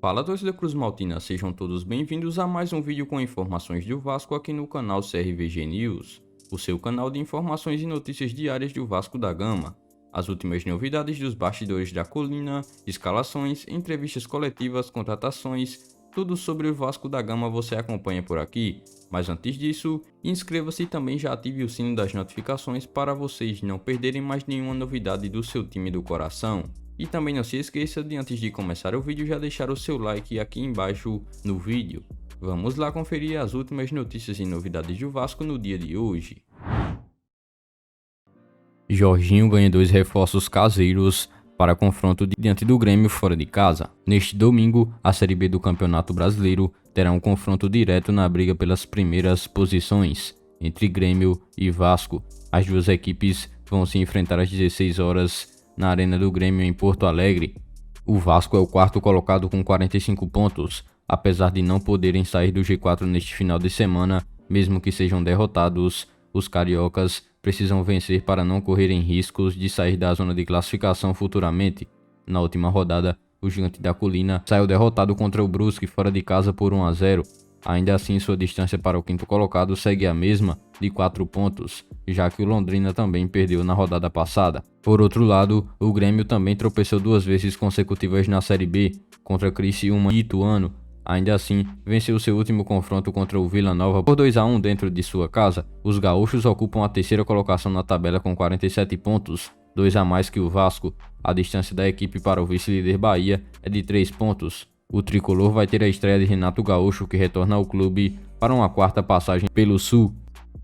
Fala, torcida Cruz Maltina, sejam todos bem-vindos a mais um vídeo com informações do Vasco aqui no canal CRVG News, o seu canal de informações e notícias diárias do Vasco da Gama. As últimas novidades dos bastidores da colina, escalações, entrevistas coletivas, contratações, tudo sobre o Vasco da Gama você acompanha por aqui. Mas antes disso, inscreva-se e também já ative o sino das notificações para vocês não perderem mais nenhuma novidade do seu time do coração. E também não se esqueça de, antes de começar o vídeo, já deixar o seu like aqui embaixo no vídeo. Vamos lá conferir as últimas notícias e novidades do Vasco no dia de hoje. Jorginho ganha 2 reforços caseiros para confronto diante do Grêmio fora de casa. Neste domingo, a Série B do Campeonato Brasileiro terá um confronto direto na briga pelas primeiras posições entre Grêmio e Vasco. As duas equipes vão se enfrentar às 16 horas na Arena do Grêmio em Porto Alegre. O Vasco é o quarto colocado com 45 pontos, apesar de não poderem sair do G4 neste final de semana, mesmo que sejam derrotados. Os cariocas precisam vencer para não correrem riscos de sair da zona de classificação futuramente. Na última rodada, o Gigante da Colina saiu derrotado contra o Brusque fora de casa por 1-0. Ainda assim, sua distância para o quinto colocado segue a mesma, de 4 pontos, já que o Londrina também perdeu na rodada passada. Por outro lado, o Grêmio também tropeçou 2 vezes consecutivas na Série B, contra Criciúma e Ituano. Ainda assim, venceu seu último confronto contra o Vila Nova por 2-1 dentro de sua casa. Os gaúchos ocupam a terceira colocação na tabela com 47 pontos, 2 a mais que o Vasco. A distância da equipe para o vice-líder Bahia é de 3 pontos. O tricolor vai ter a estreia de Renato Gaúcho, que retorna ao clube para uma quarta passagem pelo Sul.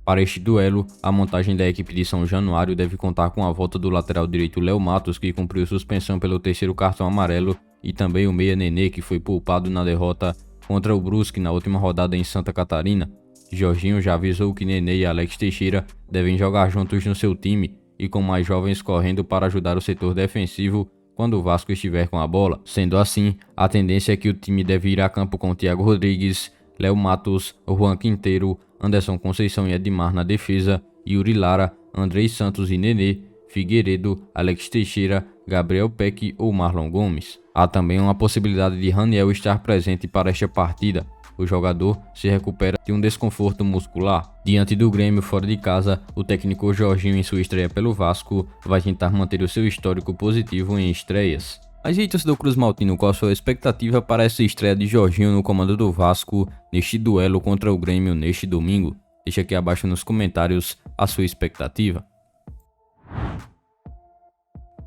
Para este duelo, a montagem da equipe de São Januário deve contar com a volta do lateral direito Léo Matos, que cumpriu suspensão pelo terceiro cartão amarelo, e também o meia Nenê, que foi poupado na derrota contra o Brusque na última rodada em Santa Catarina. Jorginho já avisou que Nenê e Alex Teixeira devem jogar juntos no seu time e com mais jovens correndo para ajudar o setor defensivo quando o Vasco estiver com a bola. Sendo assim, a tendência é que o time deve ir a campo com Thiago Rodrigues, Léo Matos, Juan Quinteiro, Anderson Conceição e Edmar na defesa, Yuri Lara, Andrei Santos e Nenê, Figueiredo, Alex Teixeira, Gabriel Peck ou Marlon Gomes. Há também uma possibilidade de Raniel estar presente para esta partida. O jogador se recupera de um desconforto muscular. Diante do Grêmio fora de casa, o técnico Jorginho, em sua estreia pelo Vasco, vai tentar manter o seu histórico positivo em estreias. Mas e aí, torcedor Cruz Maltino, qual a sua expectativa para essa estreia de Jorginho no comando do Vasco neste duelo contra o Grêmio neste domingo? Deixa aqui abaixo nos comentários a sua expectativa.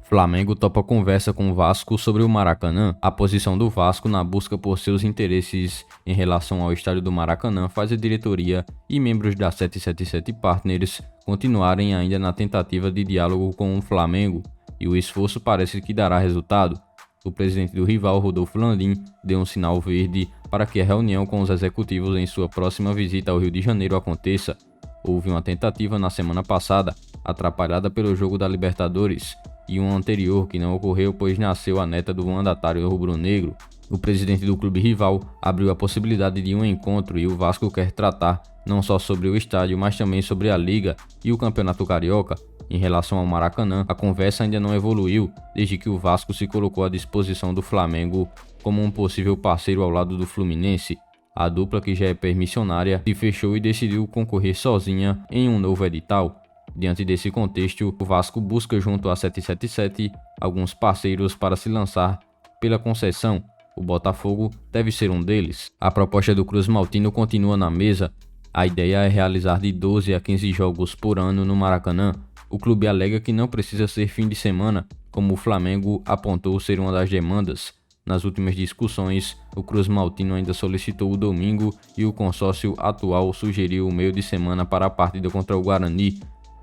Flamengo topa conversa com o Vasco sobre o Maracanã. A posição do Vasco na busca por seus interesses em relação ao estádio do Maracanã faz a diretoria e membros da 777 Partners continuarem ainda na tentativa de diálogo com o Flamengo, e o esforço parece que dará resultado. O presidente do rival, Rodolfo Landim, deu um sinal verde para que a reunião com os executivos em sua próxima visita ao Rio de Janeiro aconteça. Houve uma tentativa na semana passada, atrapalhada pelo jogo da Libertadores, e um anterior que não ocorreu pois nasceu a neta do mandatário rubro-negro. O presidente do clube rival abriu a possibilidade de um encontro e o Vasco quer tratar não só sobre o estádio, mas também sobre a Liga e o Campeonato Carioca. Em relação ao Maracanã, a conversa ainda não evoluiu desde que o Vasco se colocou à disposição do Flamengo como um possível parceiro ao lado do Fluminense. A dupla, que já é permissionária, se fechou e decidiu concorrer sozinha em um novo edital. Diante desse contexto, o Vasco busca junto à 777 alguns parceiros para se lançar pela concessão. O Botafogo deve ser um deles. A proposta do Cruz Maltino continua na mesa. A ideia é realizar de 12 a 15 jogos por ano no Maracanã. O clube alega que não precisa ser fim de semana, como o Flamengo apontou ser uma das demandas. Nas últimas discussões, o Cruz Maltino ainda solicitou o domingo e o consórcio atual sugeriu o meio de semana para a partida contra o Guarani,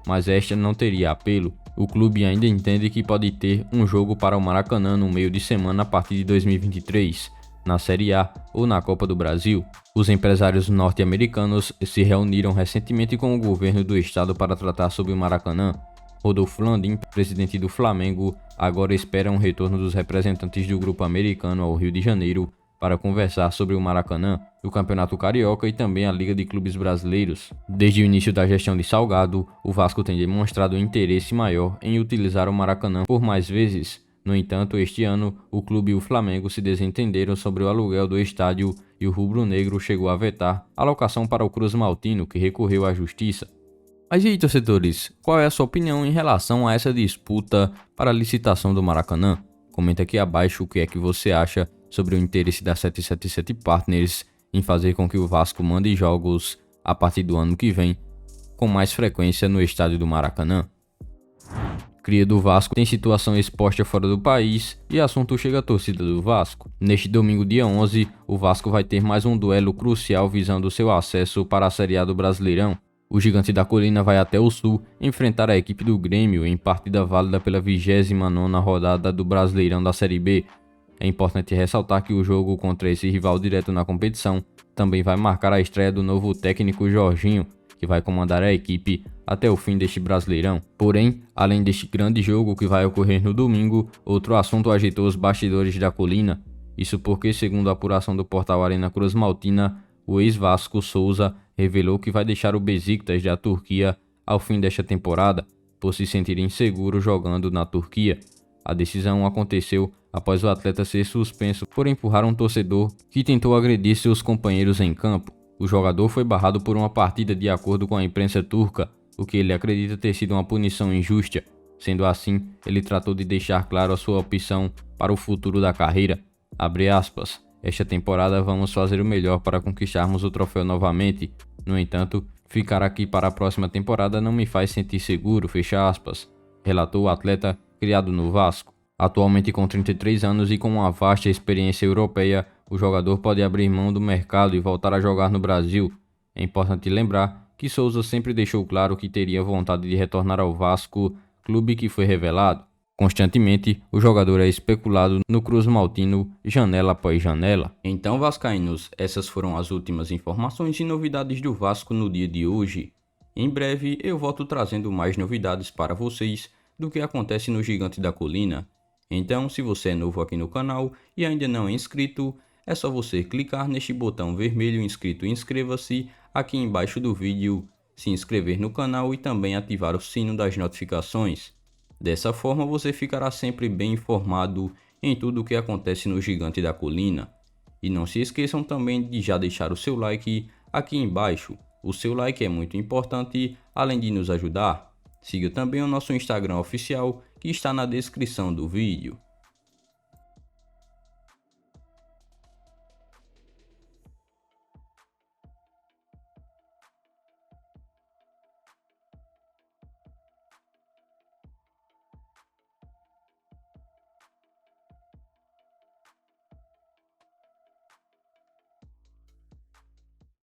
mas esta não teria apelo. O clube ainda entende que pode ter um jogo para o Maracanã no meio de semana a partir de 2023, na Série A ou na Copa do Brasil. Os empresários norte-americanos se reuniram recentemente com o governo do estado para tratar sobre o Maracanã. Rodolfo Landim, presidente do Flamengo, agora espera um retorno dos representantes do grupo americano ao Rio de Janeiro para conversar sobre o Maracanã, o Campeonato Carioca e também a Liga de Clubes Brasileiros. Desde o início da gestão de Salgado, o Vasco tem demonstrado interesse maior em utilizar o Maracanã por mais vezes, No entanto, este ano, o clube e o Flamengo se desentenderam sobre o aluguel do estádio e o rubro-negro chegou a vetar a locação para o Cruz Maltino, que recorreu à justiça. Mas e aí, torcedores, qual é a sua opinião em relação a essa disputa para a licitação do Maracanã? Comenta aqui abaixo o que é que você acha sobre o interesse da 777 Partners em fazer com que o Vasco mande jogos a partir do ano que vem com mais frequência no estádio do Maracanã. Cria do Vasco tem situação exposta fora do país e assunto chega à torcida do Vasco. Neste domingo, dia 11, o Vasco vai ter mais um duelo crucial visando seu acesso para a Série A do Brasileirão. O Gigante da Colina vai até o Sul enfrentar a equipe do Grêmio em partida válida pela 29ª rodada do Brasileirão da Série B. É importante ressaltar que o jogo contra esse rival direto na competição também vai marcar a estreia do novo técnico Jorginho, que vai comandar a equipe até o fim deste Brasileirão. Porém, além deste grande jogo que vai ocorrer no domingo, outro assunto agitou os bastidores da Colina. Isso porque, segundo a apuração do portal Arena Cruz Maltina, o ex-Vasco Souza revelou que vai deixar o Beşiktaş da Turquia ao fim desta temporada, por se sentir inseguro jogando na Turquia. A decisão aconteceu após o atleta ser suspenso por empurrar um torcedor que tentou agredir seus companheiros em campo. O jogador foi barrado por uma partida de acordo com a imprensa turca, o que ele acredita ter sido uma punição injusta. Sendo assim, ele tratou de deixar claro a sua opção para o futuro da carreira. Abre aspas. Esta temporada vamos fazer o melhor para conquistarmos o troféu novamente. No entanto, ficar aqui para a próxima temporada não me faz sentir seguro, fecha aspas, relatou o atleta criado no Vasco. Atualmente com 33 anos e com uma vasta experiência europeia, o jogador pode abrir mão do mercado e voltar a jogar no Brasil. É importante lembrar que Souza sempre deixou claro que teria vontade de retornar ao Vasco, clube que foi revelado. Constantemente, o jogador é especulado no Cruz Maltino, janela após janela. Então, vascaínos, essas foram as últimas informações e novidades do Vasco no dia de hoje. Em breve, eu volto trazendo mais novidades para vocês do que acontece no Gigante da Colina. Então, se você é novo aqui no canal e ainda não é inscrito, é só você clicar neste botão vermelho inscrito e inscreva-se aqui embaixo do vídeo, se inscrever no canal e também ativar o sino das notificações. Dessa forma você ficará sempre bem informado em tudo o que acontece no Gigante da Colina. E não se esqueçam também de já deixar o seu like aqui embaixo. O seu like é muito importante, além de nos ajudar. Siga também o nosso Instagram oficial, que está na descrição do vídeo.